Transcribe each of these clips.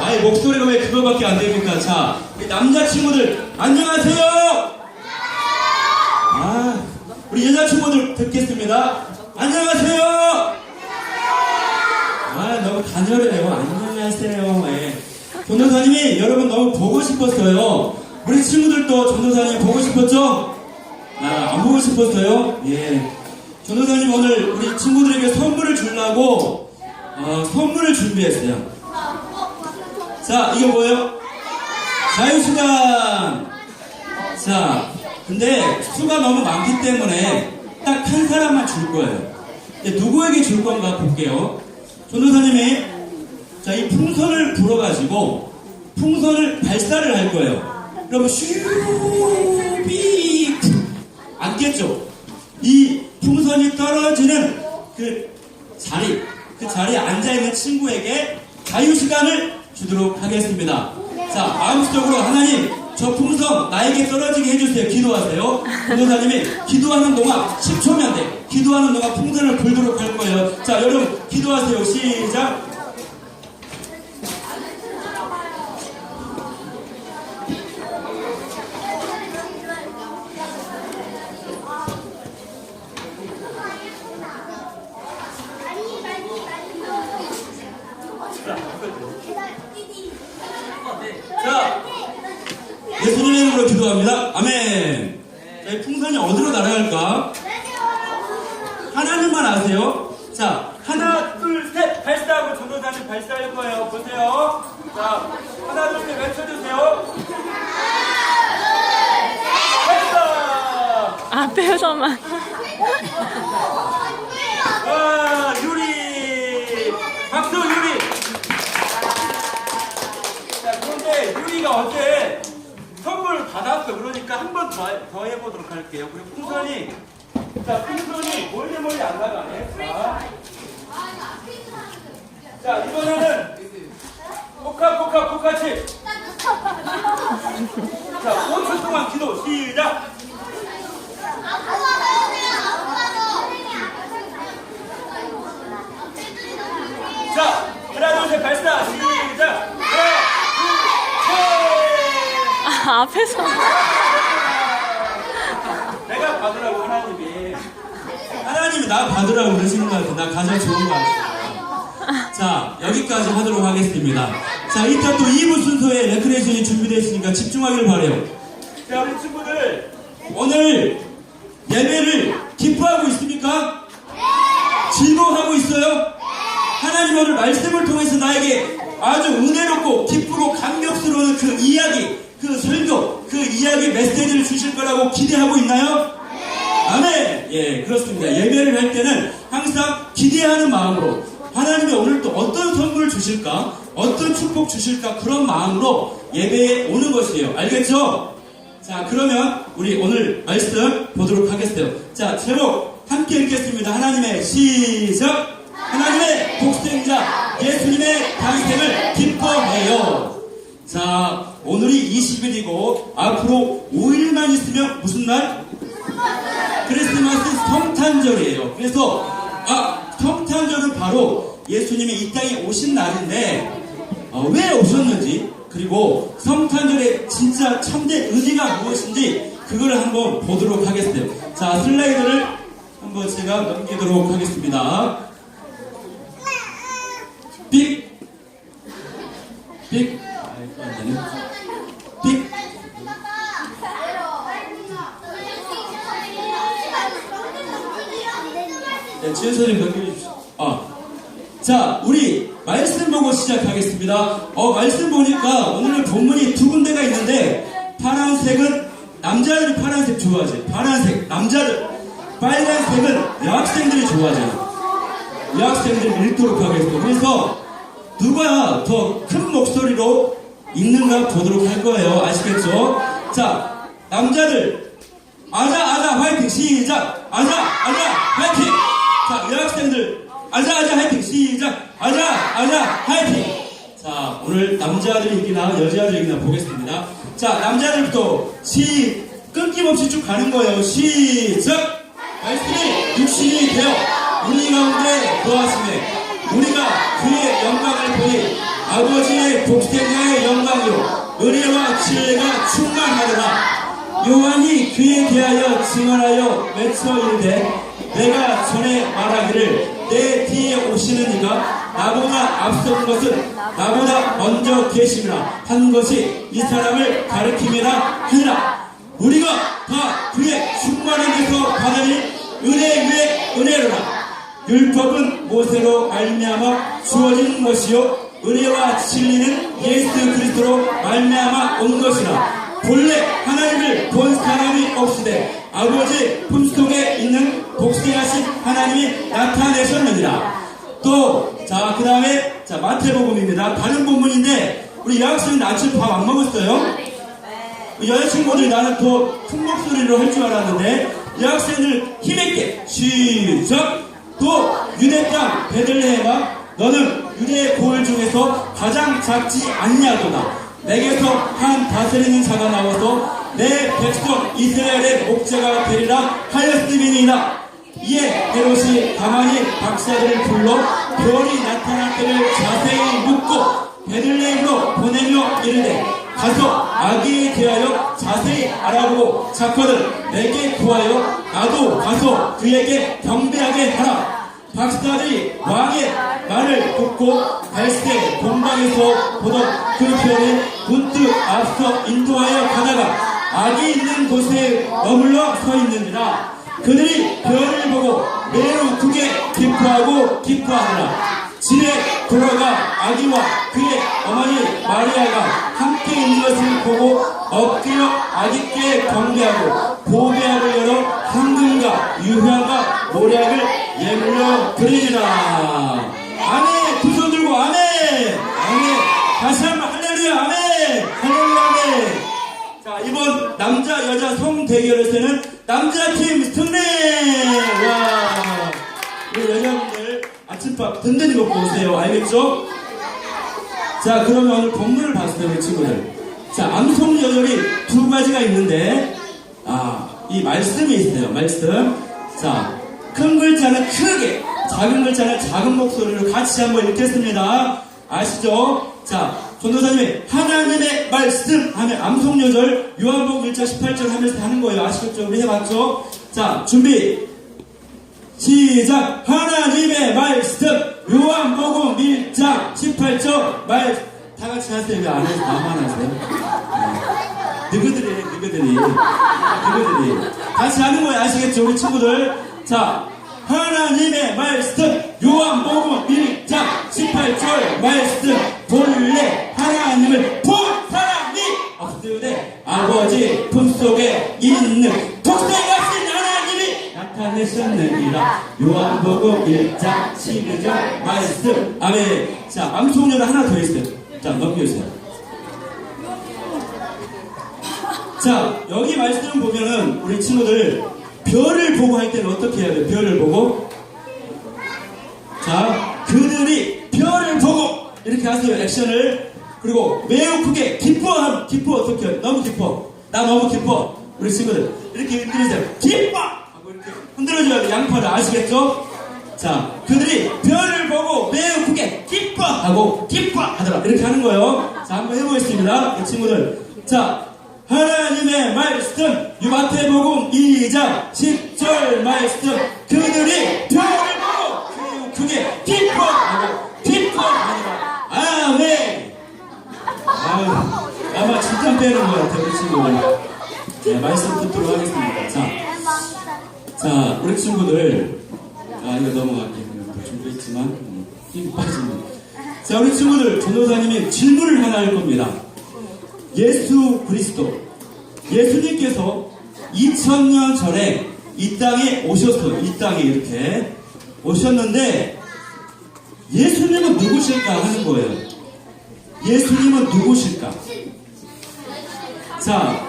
아니 목소리가 왜 그거밖에 안 됩니까? 자, 우리 남자친구들 안녕하세요. 아, 우리 여자친구들 듣겠습니다. 안녕하세요. 아, 너무 간절해요. 안녕하세요. 예. 전도사님이 여러분 너무 보고 싶었어요. 우리 친구들도 전도사님 보고 싶었죠? 아, 안 보고 싶었어요? 예. 전도사님 오늘 우리 친구들에게 선물을 주려고 선물을 준비했어요. 자, 이게 뭐예요? 자유시간. 자, 근데 수가 너무 많기 때문에 딱 한 사람만 줄 거예요. 근데 누구에게 줄 건가 볼게요. 전도사님이 자, 이 풍선을 불어가지고 풍선을 발사를 할 거예요. 그러면 슈비 안겠죠? 이 풍선이 떨어지는 그 자리에 앉아있는 친구에게 자유시간을 주도록 하겠습니다. 자, 마음속으로 하나님, 저 풍선 나에게 떨어지게 해주세요. 기도하세요. 전도사님이 기도하는 동안 10초면 돼. 기도하는 동안 풍선을 불도록 할 거예요. 자, 여러분 기도하세요. 시작. 자, 예수님의 이름으로 기도합니다. 아멘. 자, 이 풍선이 어디로 날아갈까? 하나님만 아세요. 자, 하나, 둘, 셋 발사하고 전도사님 발사할 거예요. 보세요. 자, 하나, 둘, 셋 외쳐주세요. 발사! 앞에서만. 와, 유리! 박수, 유리! 자, 그런데 유리가 어제 선물 받았어. 그러니까 한 번 더 해보도록 할게요. 그리고 풍선이, 자, 풍선이 멀리 안 나가네. 자, 이번에는 포카칩. 자, 5초 동안 기도 시작. 자, 하나, 둘, 셋 발사 시작. 아, 앞에서. 내가 받으라고 하나님이 나 받으라고 그러시는 것 같아. 나 가장 좋은 것 같아. 자, 여기까지 하도록 하겠습니다. 자, 이따 또 2부 순서에 레크레이션이 준비되어 있으니까 집중하길 바래요. 자, 우리 친구들 오늘 예배를 기뻐하고 있습니까? 즐거워하고 있어요? 하나님 오늘 말씀을 통해서 나에게 아주 은혜롭고 기쁘고 감격스러운 그 이야기, 그 설교, 그 이야기 메시지를 주실 거라고 기대하고 있나요? 아멘! 예, 그렇습니다. 예배를 할 때는 항상 기대하는 마음으로 하나님이 오늘 또 어떤 선물을 주실까? 어떤 축복 주실까? 그런 마음으로 예배에 오는 것이에요. 알겠죠? 자, 그러면 우리 오늘 말씀 보도록 하겠어요. 자, 제목 함께 읽겠습니다. 하나님의 시작! 하나님의 독생자 예수님의 탄생을 기뻐해요. 자, 오늘이 20일이고 앞으로 5일만 있으면 무슨 날? 크리스마스 성탄절이에요. 그래서 성탄절은 바로 예수님이 이 땅에 오신 날인데 왜 오셨는지, 그리고 성탄절의 진짜 참된 의미가 무엇인지 그걸 한번 보도록 하겠어요. 자, 슬라이드를 한번 제가 넘기도록 하겠습니다. 삑! 삑! 안 되네. 삑! 네, 지은 선생님 넘겨주십시오. 자, 우리 말씀 보고 시작하겠습니다. 말씀 보니까 오늘 본문이 두 군데가 있는데, 파란색은 남자들이 파란색 좋아하지. 파란색 남자들, 빨간색은 여학생들이 좋아하잖아. 여학생들이 읽도록 하겠습니다. 그래서 누가 더 큰 목소리로 읽는가 보도록 할 거예요. 아시겠죠? 자, 남자들 아자 화이팅 시작. 아자 화이팅. 자, 여학생들 아자 화이팅 시작. 아자 화이팅. 자, 오늘 남자들이 이기나 여자들이 이기나 보겠습니다. 자, 남자들부터 끊김없이 쭉 가는 거예요. 시작. 말씀이 육신이 되어 우리 가운데 거하시네. 우리가 그의 영광을 아버지의 독생자의 영광으로 은혜와 진리가 충만하더라. 요한이 그에 대하여 증언하여 외쳐 이르되 내가 전에 말하기를 내 뒤에 오시는 이가 나보다 앞선 것은 나보다 먼저 계심이라 한 것이 이 사람을 가리킴이라 하니라. 우리가 다 그의 충만함에서 받으니 은혜 위에 은혜로라. 율법은 모세로 말미암아 주어진 것이요 은혜와 진리는 예수 그리스도로 말미암아 온 것이라. 본래 하나님을 본 사람이 없으되 아버지 품속에 있는 독생하신 하나님이 나타내셨느니라. 또 자 그 다음에 자 마태복음입니다. 다른 본문인데 우리 여학생은 아침 밥 안 먹었어요? 여자친구들이 나는 더 큰 목소리로 할 줄 알았는데 여학생들 힘있게 시작. 또 유대 땅 베들레헴아 너는 유대의 고을 중에서 가장 작지 않냐도다. 내게서 한 다스리는 자가 나와서 내 백성 이스라엘의 목자가 되리라 하였음이니이다. 이에 헤롯이 가만히 박사들을 불러 별이 나타날 때를 자세히 묻고 베들레헴으로 보내며 이르되 가서 아기에 대하여 자세히 알아보고 찾거든 내게 구하여 나도 가서 그에게 경배하게 하라. 박사들이 왕의 말을 듣고 갈새 동방에서 보던 그 별이 문득 앞서 인도하여 가다가 아기 있는 곳에 머물러 서 있느니라. 그들이 별을 보고 매우 크게 기뻐하고 기뻐하더라. 집에 돌아가 아기와 그의 어머니 마리아가 함께 있는 것을 보고 엎드려 아기께 경배하고 보배합을 열어 황금과 유향과 모략을 예물로 드리니라. 아멘. 두 손 들고 아멘. 아멘. 다시 한번 할렐루야 아멘. 할렐루야 아멘. 자 이번 남자 여자 성 대결에서는 남자팀 승리. 와 우리 여자분들 아침밥 든든히 먹고 오세요. 알겠죠? 자 그러면 오늘 본문을 봤어요 우리 친구들. 자 암송 여절이 두 가지가 있는데 이 말씀이 있어요. 말씀. 자 큰 글자는 크게 작은 글자는 작은 목소리로 같이 한번 읽겠습니다. 아시죠? 자 전도사님이 하나님의 말씀 하면 암송 여절 요한복음 1장 18절 하면서 하는 거예요. 아시겠죠? 우리 해봤죠? 자 준비 시작. 하나님의 말씀 요한복음 1장 18절 다 같이 하세요. 왜 안 해서 나만 하세요? 너희들이 같이 하는 거예요. 아시겠죠? 우리 친구들. 자 하나님의 말씀 요한복음 1장 18절 말씀 본래 하나님을 본 사람이 없으되 아버지 품속에 있는 독생하신 하나님이 나타내셨느니라. 요한복음 1장 12절 말씀 아멘. 자 암송녀는 하나 더 있어요. 자 넘겨주세요. 자 여기 말씀 보면은 우리 친구들 별을 보고 할 때는 어떻게 해야 돼요? 별을 보고 자 그들이 별을 보고 이렇게 하세요. 액션을. 그리고 매우 크게 기뻐하면 기뻐 어떻게 해요? 너무 기뻐. 나 너무 기뻐. 우리 친구들 이렇게 흔들으세요. 기뻐 하고 이렇게 흔들어줘야 돼요. 양팔을. 아시겠죠? 자 그들이 별을 보고 매우 크게 기뻐하고 기뻐하더라. 이렇게 하는 거예요. 자 한번 해보겠습니다. 우리 친구들. 자 하나님의 말씀 마태복음 2장 10절 말씀 그들이 별을 보고 매우 크게 기뻐하고 기뻐하니라. 아멘. 아마 진짜 빼는 것 같아요 우리 친구들. 네, 말씀 듣도록 하겠습니다. 자 우리 친구들 이거 넘어갈게요. 준비했지만 힘이 빠집니다. 자 우리 친구들 전도사님이 질문을 하나 할 겁니다. 예수 그리스도 예수님께서 2000년 전에 이 땅에 오셨어요. 이 땅에 이렇게 오셨는데 예수님은 누구실까 하는 거예요. 예수님은 누구실까? 자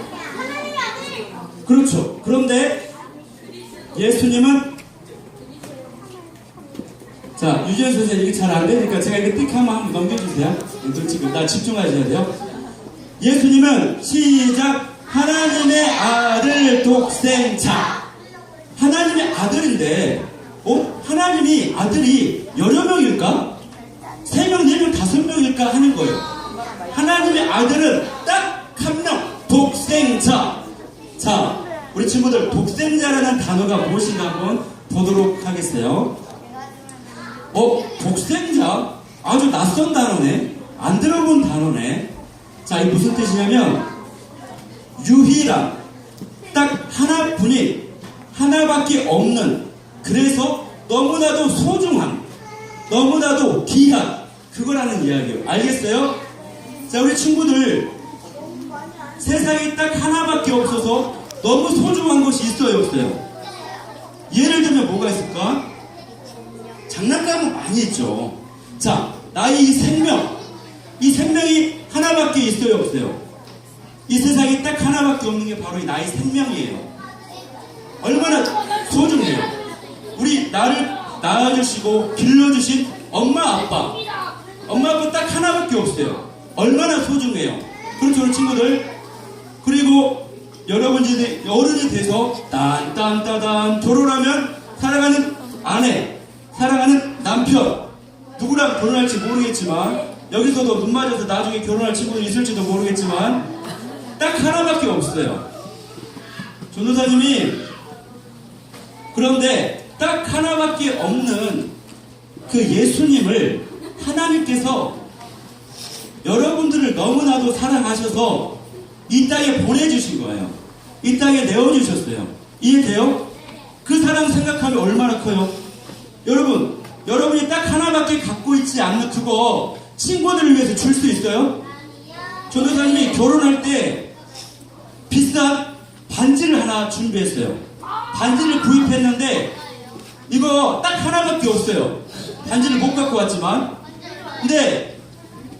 그렇죠. 그런데 예수님은 자 유지현 선생님 이게 잘 안 되니까 제가 이거 띡 하면 한번 넘겨주세요. 이거 지금 나 집중하셔야 돼요. 예수님은 시작. 하나님의 아들 독생자. 하나님의 아들인데 하나님이 아들이 여러 명일까? 3명, 4명, 5명 하니까 하는 거예요. 하나님의 아들은 딱 한 명, 독생자. 자, 우리 친구들 독생자라는 단어가 무엇인가 한번 보도록 하겠어요. 독생자? 아주 낯선 단어네. 안 들어본 단어네. 자, 이게 무슨 뜻이냐면 유일한 딱 하나뿐인 하나밖에 없는, 그래서 너무나도 소중한, 너무나도 귀한 그거라는 이야기예요. 알겠어요? 자, 우리 친구들 세상에 딱 하나밖에 없어서 너무 소중한 것이 있어요, 없어요? 예를 들면 뭐가 있을까? 장난감은 많이 있죠. 자, 나의 이 생명이 하나밖에 있어요, 없어요? 이 세상에 딱 하나밖에 없는 게 바로 이 나의 생명이에요. 얼마나 소중해요. 우리 나를 낳아주시고 길러주신 엄마 아빠 딱 하나밖에 없어요. 얼마나 소중해요. 그렇죠, 우리 친구들? 그리고 여러분들이 어른이 돼서 딴딴따단 결혼하면 사랑하는 아내, 사랑하는 남편, 누구랑 결혼할지 모르겠지만, 여기서도 눈 맞아서 나중에 결혼할 친구들이 있을지도 모르겠지만 딱 하나밖에 없어요. 전도사님이 그런데 딱 하나밖에 없는 그 예수님을 하나님께서 여러분들을 너무나도 사랑하셔서 이 땅에 보내주신 거예요. 이 땅에 내어주셨어요. 이해돼요? 그 사랑 생각하면 얼마나 커요? 여러분이 딱 하나밖에 갖고 있지 않는 그거 친구들을 위해서 줄 수 있어요? 전도사님이 결혼할 때 비싼 반지를 하나 준비했어요. 반지를 구입했는데 이거 딱 하나밖에 없어요. 반지를 못 갖고 왔지만, 근데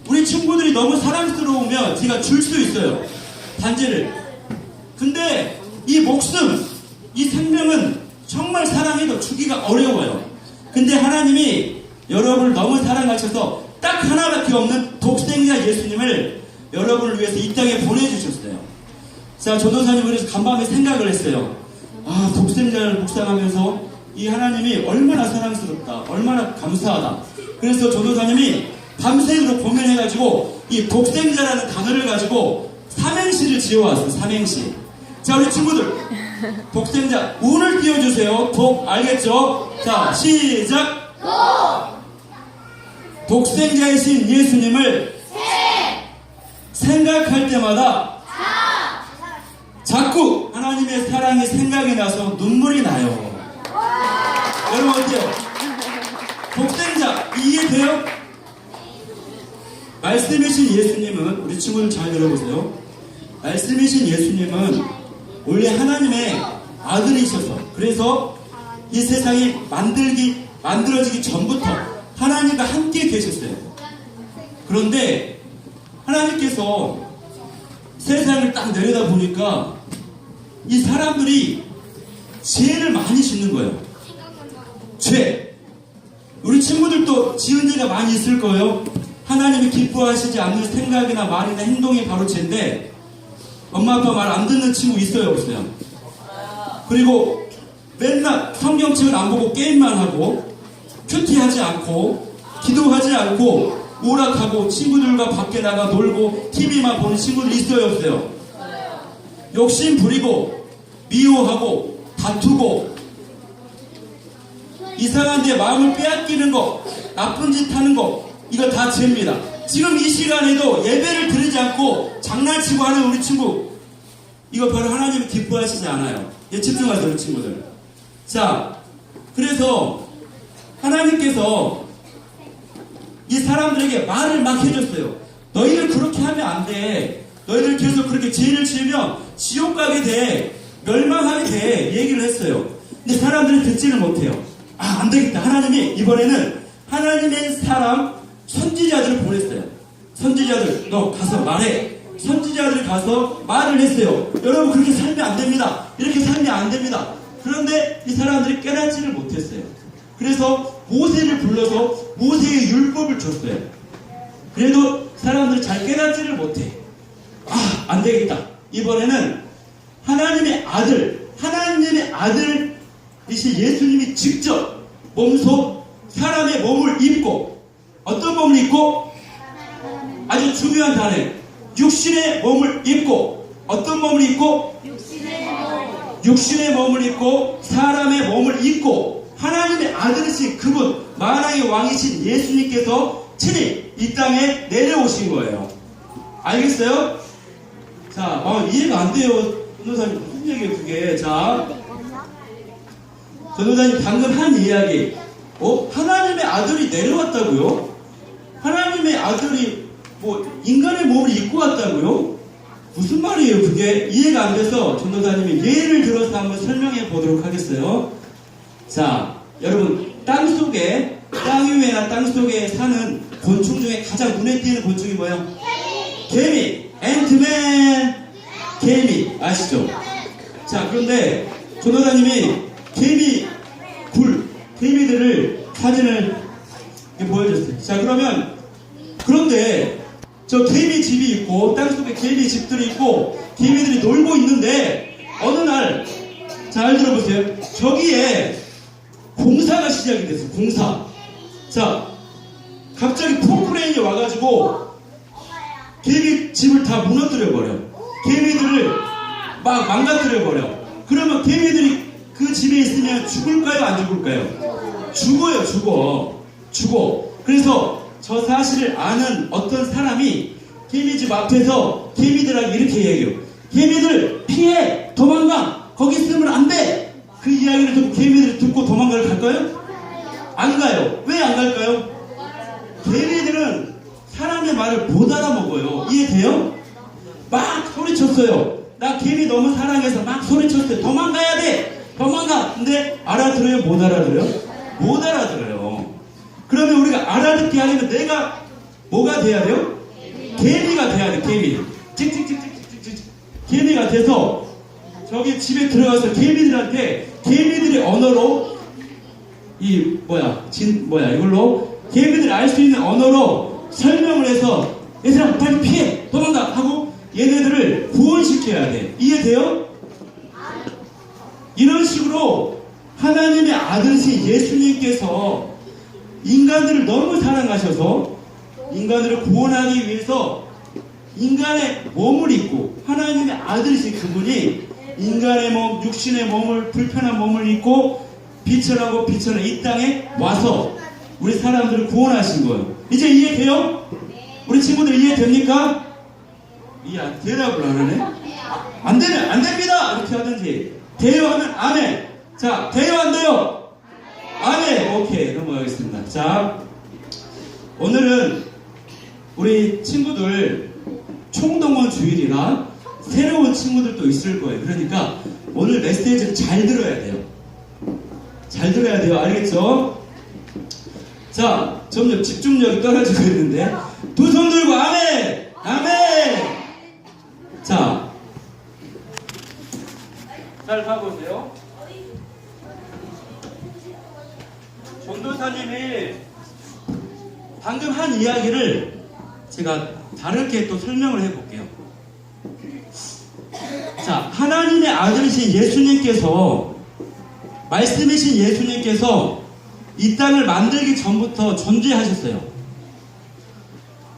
우리 친구들이 너무 사랑스러우면 제가 줄 수 있어요, 반지를. 근데 이 목숨, 이 생명은 정말 사랑해도 주기가 어려워요. 근데 하나님이 여러분을 너무 사랑하셔서 딱 하나밖에 없는 독생자 예수님을 여러분을 위해서 이 땅에 보내주셨어요. 자, 전도사님 그래서 간밤에 생각을 했어요. 독생자를 묵상하면서 이 하나님이 얼마나 사랑스럽다, 얼마나 감사하다. 그래서 전도사님이 밤새도록 고민해가지고 이 독생자라는 단어를 가지고 삼행시를 지어왔어요. 삼행시. 자, 우리 친구들 독생자 운을 띄워주세요. 독 알겠죠? 자, 시작. 독생자이신 예수님을 생각할 때마다 자꾸 하나님의 사랑이 생각이 나서 눈물이 나요. 여러분 어때요? 독생자 이해돼요? 말씀이신 예수님은, 우리 친구들 잘 들어보세요. 말씀이신 예수님은 원래 하나님의 아들이셔서, 그래서 이 세상이 만들어지기 전부터 하나님과 함께 계셨어요. 그런데 하나님께서 세상을 딱 내려다 보니까 이 사람들이 죄를 많이 짓는 거예요. 죄. 우리 친구들도 지은 죄가 많이 있을 거예요. 하나님이 기뻐하시지 않는 생각이나 말이나 행동이 바로 죄인데, 엄마 아빠 말 안 듣는 친구 있어요, 없어요? 그리고 맨날 성경책을 안 보고 게임만 하고, 큐티하지 않고, 기도하지 않고, 오락하고, 친구들과 밖에 나가 놀고, TV만 보는 친구들 있어요, 없어요? 욕심 부리고, 미워하고, 다투고, 이상한 데 마음을 빼앗기는 거, 나쁜 짓 하는 거, 이거 다 죄입니다. 지금 이 시간에도 예배를 드리지 않고 장난치고 하는 우리 친구, 이거 바로 하나님이 기뻐하시지 않아요. 예, 집중하세요, 우리 친구들. 자, 그래서 하나님께서 이 사람들에게 말을 막 해줬어요. 너희들 그렇게 하면 안 돼. 너희들 계속 그렇게 죄를 지으면 지옥 가게 돼. 멸망하게 돼. 얘기를 했어요. 근데 사람들은 듣지를 못해요. 안 되겠다. 하나님이 이번에는 하나님의 사람 선지자들을 보냈어요. 선지자들, 너 가서 말해. 선지자들이 가서 말을 했어요. 여러분 그렇게 살면 안 됩니다. 이렇게 살면 안 됩니다. 그런데 이 사람들이 깨닫지를 못했어요. 그래서 모세를 불러서 모세의 율법을 줬어요. 그래도 사람들이 잘 깨닫지를 못해. 안 되겠다. 이번에는 하나님의 아들이신 예수님이 직접 사람의 몸을 입고, 어떤 몸을 입고? 중요한 단어. 육신의 몸을 입고, 어떤 몸을 입고? 육신의 몸을 입고 사람의 몸을 입고 하나님의 아들이신 그분, 만왕의 왕이신 예수님께서 친히 이 땅에 내려오신 거예요. 알겠어요? 자, 이해가 안 돼요. 전도사님 무슨 얘기예요 그게? 자, 전도사님 방금 한 이야기, 하나님의 아들이 내려왔다고요? 하나님의 아들이 인간의 몸을 입고 왔다고요? 무슨 말이에요 그게? 이해가 안 돼서 전도사님이 예를 들어서 한번 설명해 보도록 하겠어요. 자, 여러분, 땅 위에나 땅 속에 사는 곤충 중에 가장 눈에 띄는 곤충이 뭐예요? 개미! 앤트맨! 개미 아시죠? 자, 그런데 전도사님이 개미들을 사진을 이렇게 보여줬어요. 자, 그런데 저 개미 집이 있고 땅속에 개미 집들이 있고 개미들이 놀고 있는데 어느 날, 잘 들어보세요. 저기에 공사가 시작이 됐어요. 공사. 자, 갑자기 포크레인이 와가지고 개미 집을 다 무너뜨려버려. 개미들을 막 망가뜨려버려. 그러면 개미들이 그 집에 있으면 죽을까요? 안 죽을까요? 죽어. 그래서 저 사실을 아는 어떤 사람이 개미집 앞에서 개미들에게 이렇게 얘기해요. 개미들 피해! 도망가! 거기 있으면 안 돼! 그 이야기를 듣고 개미들이 듣고 도망갈 갈까요? 안 가요. 왜 안 갈까요? 개미들은 사람의 말을 못 알아먹어요. 이해돼요? 막 소리쳤어요. 나 개미 너무 사랑해서 막 소리쳤어요. 도망가야 돼! 도망가! 근데 알아들어요? 못 알아들어요? 못 알아들어요. 그러면 우리가 알아듣게 하려면 내가 뭐가 돼야 돼요? 개미가 돼야 돼. 개미. 찍찍찍찍찍찍 개미가 돼서 저기 집에 들어가서 개미들의 언어로 이걸로 개미들이 알 수 있는 언어로 설명을 해서 얘들아 빨리 피해 도망가 하고 얘네들을 구원시켜야 돼. 이해돼요? 이런 식으로 하나님의 아들이신 예수님께서 인간들을 너무 사랑하셔서 인간들을 구원하기 위해서 인간의 몸을 입고, 하나님의 아들이신 그분이 인간의 몸, 육신의 몸을, 불편한 몸을 입고 비천하고 비천한 이 땅에 와서 우리 사람들을 구원하신 거예요. 이제 이해돼요? 우리 친구들 이해됩니까? 대답을 안 하네? 안 되면 안 됩니다! 이렇게 하든지, 돼요 하면 아멘. 자, 돼요 안 돼요? 아멘. 오케이, 넘어가겠습니다. 자, 오늘은 우리 친구들 총동원 주일이라 새로운 친구들도 있을 거예요. 그러니까 오늘 메시지를 잘 들어야 돼요. 잘 들어야 돼요. 알겠죠? 자, 점점 집중력이 떨어지고 있는데 두 손 들고 아멘! 아멘! 자, 잘 봐보세요. 전도사님이 방금 한 이야기를 제가 다르게 또 설명을 해볼게요. 자, 하나님의 아들이신 예수님께서, 말씀이신 예수님께서 이 땅을 만들기 전부터 존재하셨어요.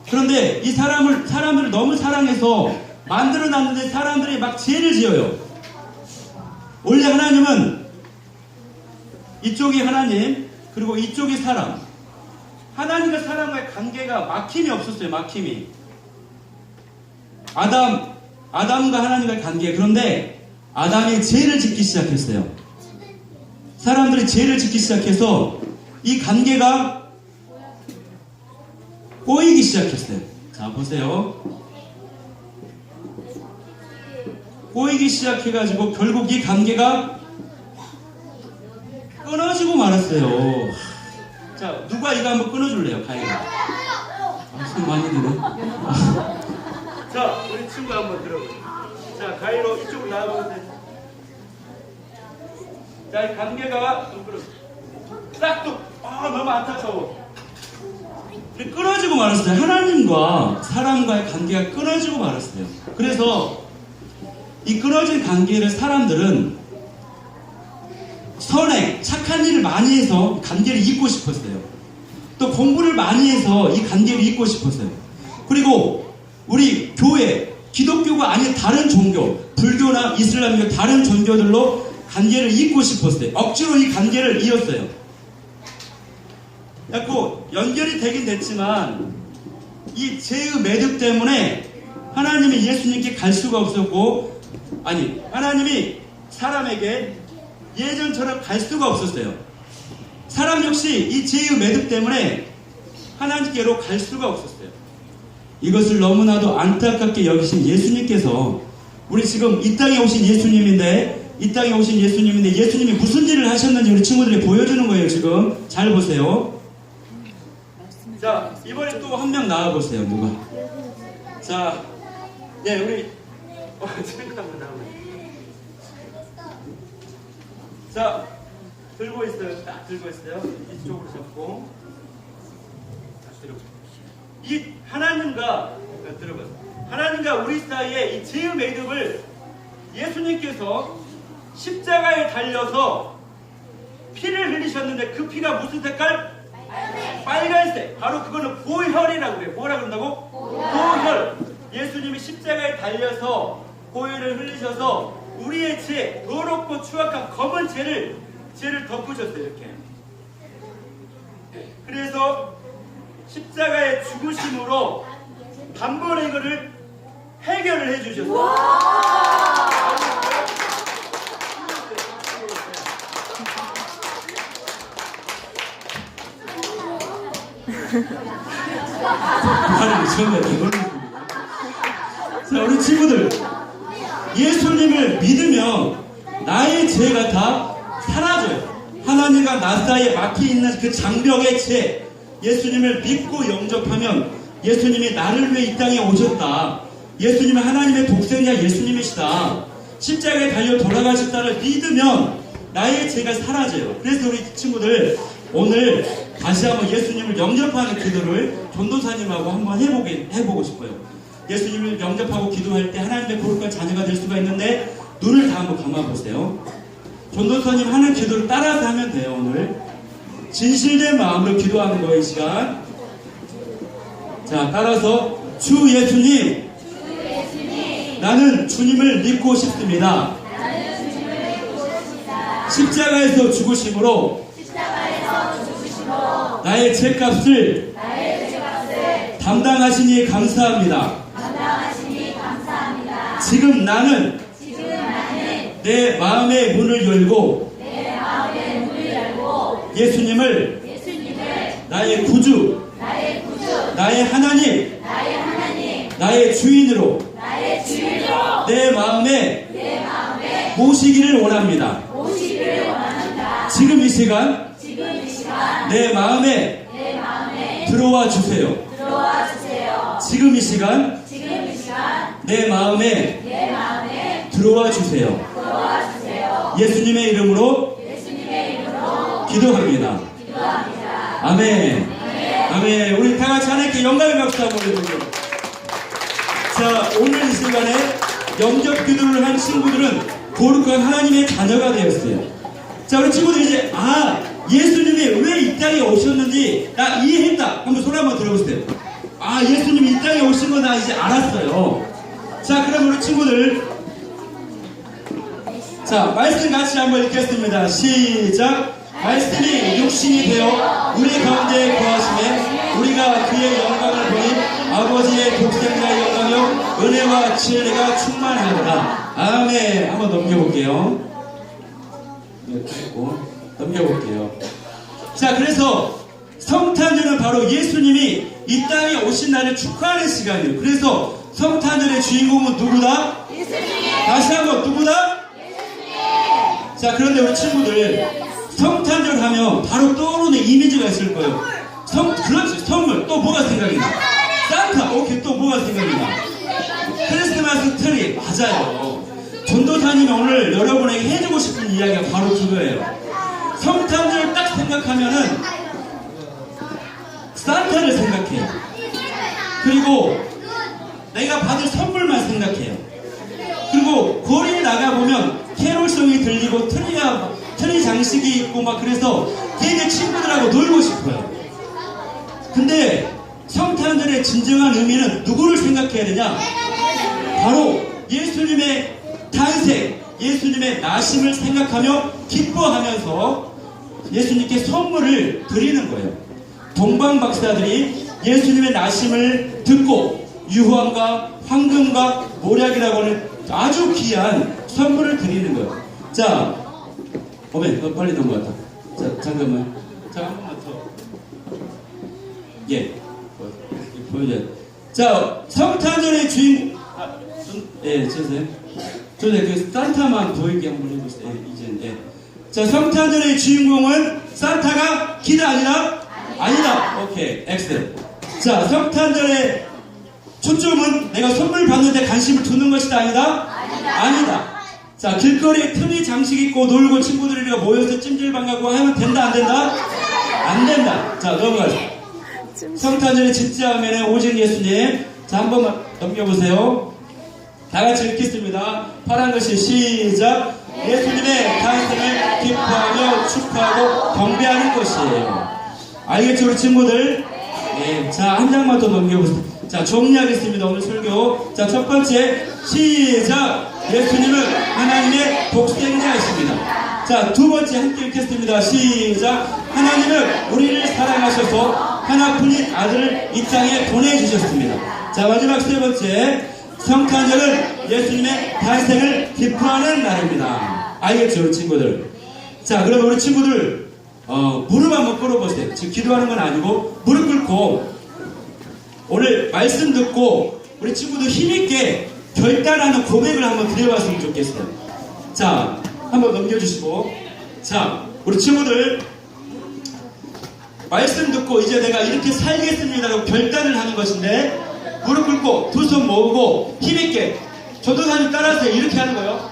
그런데 이 사람들을 너무 사랑해서 만들어놨는데 사람들이 막 죄를 지어요. 원래 하나님은 이쪽이 하나님, 그리고 이쪽이 사람. 하나님과 사람과의 관계가 막힘이 없었어요. 막힘이. 아담과 하나님과의 관계. 그런데 아담이 죄를 짓기 시작했어요. 사람들이 죄를 짓기 시작해서 이 관계가 꼬이기 시작했어요. 자, 보세요. 꼬이기 시작해가지고 결국 이 관계가 끊어지고 말았어요. 자, 누가 이거 한번 끊어줄래요? 가희가. 손 많이 드네. 자, 우리 친구 한번 들어보세요. 자, 가희로 이쪽으로 나와보세요. 자, 이 관계가 싹둑 너무 안타까워. 끊어지고 말았어요. 하나님과 사람과의 관계가 끊어지고 말았어요. 그래서 이 끊어진 관계를 사람들은 선행, 착한 일을 많이 해서 관계를 잇고 싶었어요. 또 공부를 많이 해서 이 관계를 잇고 싶었어요. 그리고 우리 교회, 기독교가 아닌 다른 종교, 불교나 이슬람교 다른 종교들로 관계를 잇고 싶었어요. 억지로 이 관계를 이었어요. 자꾸 연결이 되긴 됐지만 이 죄의 매듭 때문에 하나님이 예수님께 갈 수가 없었고, 아니 하나님이 사람에게 예전처럼 갈 수가 없었어요. 사람 역시 이 죄의 매듭 때문에 하나님께로 갈 수가 없었어요. 이것을 너무나도 안타깝게 여기신 예수님께서, 우리 지금 이 땅에 오신 예수님인데 예수님이 무슨 일을 하셨는지 우리 친구들이 보여주는 거예요. 지금 잘 보세요. 자, 이번에 또 한 명 나와보세요. 누가? 자, 네, 우리 자, 들고 있어요. 딱 들고 있어요. 이쪽으로 잡고. 이 하나님과 우리 사이에 이 죄의 매듭을 예수님께서 십자가에 달려서 피를 흘리셨는데, 그 피가 무슨 색깔? 빨간색. 바로 그거는 보혈이라고 해요. 뭐라 그런다고? 보혈. 예수님이 십자가에 달려서 보혈을 흘리셔서 우리의 죄, 더럽고 추악한 검은 죄를 덮으셨어요. 이렇게. 그래서 십자가의 죽으심으로 단번에 이거를 해결을 해주셨어요. 자, 우리 친구들, 예수님을 믿으면 나의 죄가 다 사라져요. 하나님과 나 사이에 막혀있는 그 장벽의 죄, 예수님을 믿고 영접하면 예수님이 나를 위해 이 땅에 오셨다, 예수님은 하나님의 독생자 예수님이시다, 십자가에 달려 돌아가셨다를 믿으면 나의 죄가 사라져요. 그래서 우리 친구들, 오늘 다시 한번 예수님을 영접하는 기도를 전도사님하고 한번 해보고 싶어요. 예수님을 영접하고 기도할 때 하나님의 거룩한 자녀가 될 수가 있는데, 눈을 다 한번 감아보세요. 전도사님 하는 기도를 따라서 하면 돼요. 오늘 진실된 마음으로 기도하는 거예요. 이 시간. 자, 따라서 주 예수님, 나는 주님을 믿고 싶습니다. 십자가에서 죽으심으로 나의 죄값을 담당하시니 감사합니다. 지금 나는 내 마음의 문을 열고 예수님을 나의 구주, 나의 하나님, 나의 주인으로 내 마음에 모시기를 원합니다. 지금 이 시간 내 마음에 들어와 주세요. 지금 이 시간 내 마음에 들어와 주세요. 예수님의 이름으로 기도합니다. 아멘. 아멘. 우리 다 같이 하나님께 영광의 박수 한번 해주세요. 자, 오늘 이 시간에 영접 기도를 한 친구들은 거룩한 하나님의 자녀가 되었어요. 자, 우리 친구들 이제 예수님이 왜 이 땅에 오셨는지 나 이해했다. 한번 손 한번 들어보세요. 예수님이 이 땅에 오신 거 나 이제 알았어요. 자, 그럼 우리 친구들, 자, 말씀 같이 한번 읽겠습니다. 시작. 말씀이 육신이 되어 우리 가운데 거하심에 우리가 그의 영광을 보니 아버지의 독생자의 영광이요 은혜와 진리가 충만하다. 아멘. 한번 넘겨볼게요. 넘겨볼게요. 자, 그래서 성탄절은 바로 예수님이 이 땅에 오신 날을 축하하는 시간이에요. 그래서 성탄절의 주인공은 누구다? 예수님. 다시 한번 누구다? 예수님. 자, 그런데 우리 친구들, 성탄절 하면 바로 떠오르는 이미지가 있을 거예요. 그렇지, 선물. 또 뭐가 생각이 나? 산타. 오케이, 또 뭐가 생각이 나? 크리스마스 트리. 맞아요. 전도사님이 오늘 여러분에게 해주고 싶은 이야기가 바로 그거예요. 성탄절 딱 생각하면은 산타를 생각해요. 그리고 내가 받을 선물만 생각해요. 그리고 거리에 나가보면 캐롤송이 들리고 트리 장식이 있고 막 그래서 되게 친구들하고 놀고 싶어요. 근데 성탄절의 진정한 의미는 누구를 생각해야 되냐? 바로 예수님의 탄생, 예수님의 나심을 생각하며 기뻐하면서 예수님께 선물을 드리는 거예요. 동방 박사들이 예수님의 나심을 듣고 유황과 황금과 모략이라고 하는 아주 귀한 선물을 드리는 거예요. 자, 어메, 빨리 넘어갔다. 자, 잠깐만. 자, 한 번만 더. 예, 보여줘야 돼. 자, 성탄절의 주인공. 예, 선생님. 그 산타만 보이게 한번 해보세요. 예, 이제, 예. 자, 성탄절의 주인공은 산타가 기다 아니라? 아니다. 오케이, 엑셀. 자, 성탄절의 초점은 내가 선물 받는데 관심을 두는 것이다 아니다? 아니다. 자, 길거리에 틈이 장식 있고 놀고 친구들이랑 모여서 찜질방가고 하면 된다 안 된다? 안 된다. 자, 넘어가죠. 성탄절의 진짜 화면에 오직 예수님. 자, 한 번만 넘겨보세요. 다 같이 읽겠습니다. 파란 글씨 시작. 예수님의 탄생을 기뻐하며 축하하고 경배하는 것이에요. 알겠죠, 우리 친구들? 네. 자, 한 장만 더 넘겨보세요. 자, 정리하겠습니다. 오늘 설교. 자, 첫 번째 시작. 예수님은 하나님의 독생자이십니다. 자, 두 번째 함께 읽겠습니다. 시작. 하나님은 우리를 사랑하셔서 하나뿐인 아들을 이 땅에 보내주셨습니다. 자, 마지막 세 번째. 성탄절은 예수님의 탄생을 기뻐하는 날입니다. 알겠죠, 우리 친구들? 자, 그러면 우리 친구들 무릎 한번 꿇어보세요. 지금 기도하는 건 아니고 무릎 꿇고 오늘 말씀 듣고 우리 친구들 힘있게 결단하는 고백을 한번 드려봤으면 좋겠어요. 자, 한번 넘겨주시고. 자, 우리 친구들 말씀 듣고 이제 내가 이렇게 살겠습니다라고 결단을 하는 것인데 무릎 꿇고 두 손 모으고 힘있게 전도사님 따라하세요. 이렇게 하는 거예요.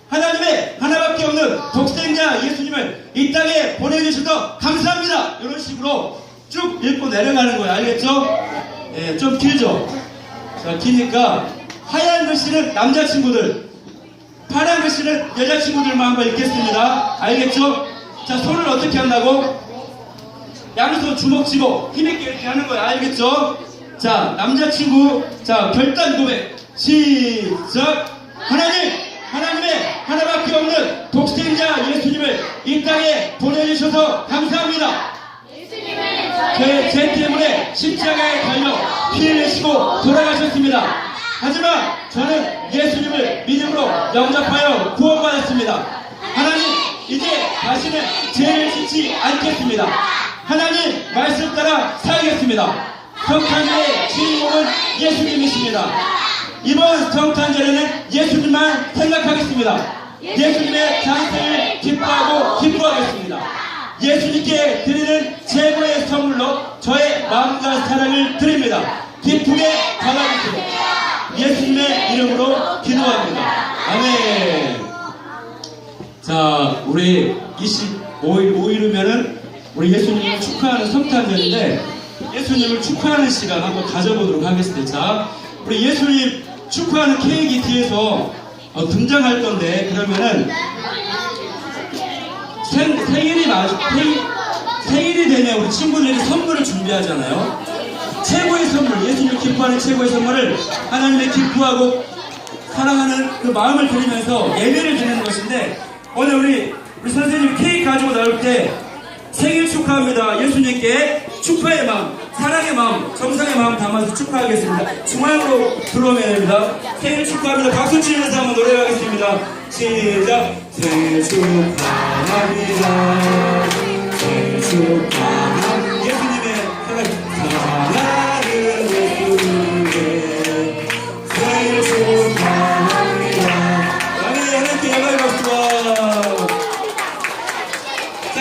하나님의 하나밖에 없는 독생자 예수님을 이 땅에 보내주셔서 감사합니다. 이런 식으로 쭉 읽고 내려가는 거예요. 알겠죠? 예, 좀 길죠? 자, 기니까 하얀 글씨는 남자친구들, 파란 글씨는 여자친구들만 한번 읽겠습니다. 알겠죠? 자, 손을 어떻게 한다고? 양손 주먹 쥐고 힘있게 이렇게 하는 거예요. 알겠죠? 자, 남자친구, 자, 결단 고백 시작. 하나님의 하나밖에 없는 독생자 예수님을 이 땅에 보내주셔서 감사합니다. 제 때문에 십자가에 달려 피 흘리시고 돌아가셨습니다. 하지만 저는 예수님을 믿음으로 영접하여 구원받았습니다. 하나님, 이제 다시는 죄를 짓지 않겠습니다. 하나님 말씀 따라 살겠습니다. 성탄절의 주인공은 예수님이십니다. 이번 성탄절에는 예수님만 생각하겠습니다. 예수님의 탄생을 기뻐하고 기뻐하겠습니다. 예수님께 드리는 최고의 선물로 저의 마음과 사랑을 드립니다. 기쁘게 받아주세요. 예수님의 이름으로 기도합니다. 아멘. 자, 우리 25일 5일이면은 우리 예수님을 축하하는 성탄절인데 예수님을 축하하는 시간 한번 가져보도록 하겠습니다. 자, 우리 예수님 축하하는 케이크 뒤에서 등장할 건데, 그러면은 생일이 되면 우리 친구들에게 선물을 준비하잖아요. 최고의 선물, 예수님을 기뻐하는 최고의 선물을 하나님의 기뻐하고 사랑하는 그 마음을 드리면서 예배를 드리는 것인데, 오늘 우리 선생님이 케이크 가지고 나올 때 생일 축하합니다. 예수님께 축하의 마음, 사랑의 마음, 정성의 마음 담아서 축하하겠습니다. 중앙으로 들어오면 됩니다. 생일 축하합니다. 박수 치면서 한번 노래하겠습니다. 시작. 생일 축하합니다. 생일 축하합니다. 예수님의 사랑하는 예수님의 생일 축하합니다. 아멘. 하나님께 영광의 박수와. 자,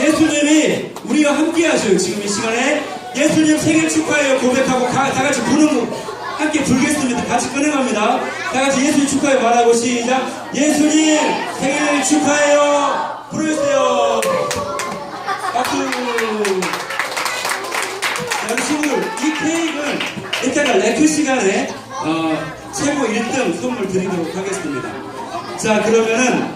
예수님이 우리와 함께 하셔요. 지금 이 시간에 예수님 생일 축하해요 고백하고 다 같이 부르고 함께 불겠습니다. 같이 꺼내갑니다. 다 같이 예수님 축하해 말하고 시작. 예수님 생일 축하해요. 부르세요. 박수. 여러분, 이 케이크는 이따가 레크 시간에 최고 1등 선물 드리도록 하겠습니다. 자, 그러면은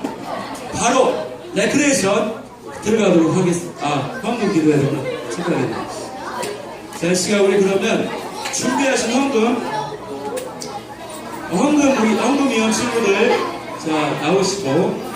바로 레크레이션 들어가도록 하겠습니다. 방금 기도해야 되나? 잠깐만요. 자, 이 시간 우리 그러면 준비하신 헌금 위원 친구들 자 나오시고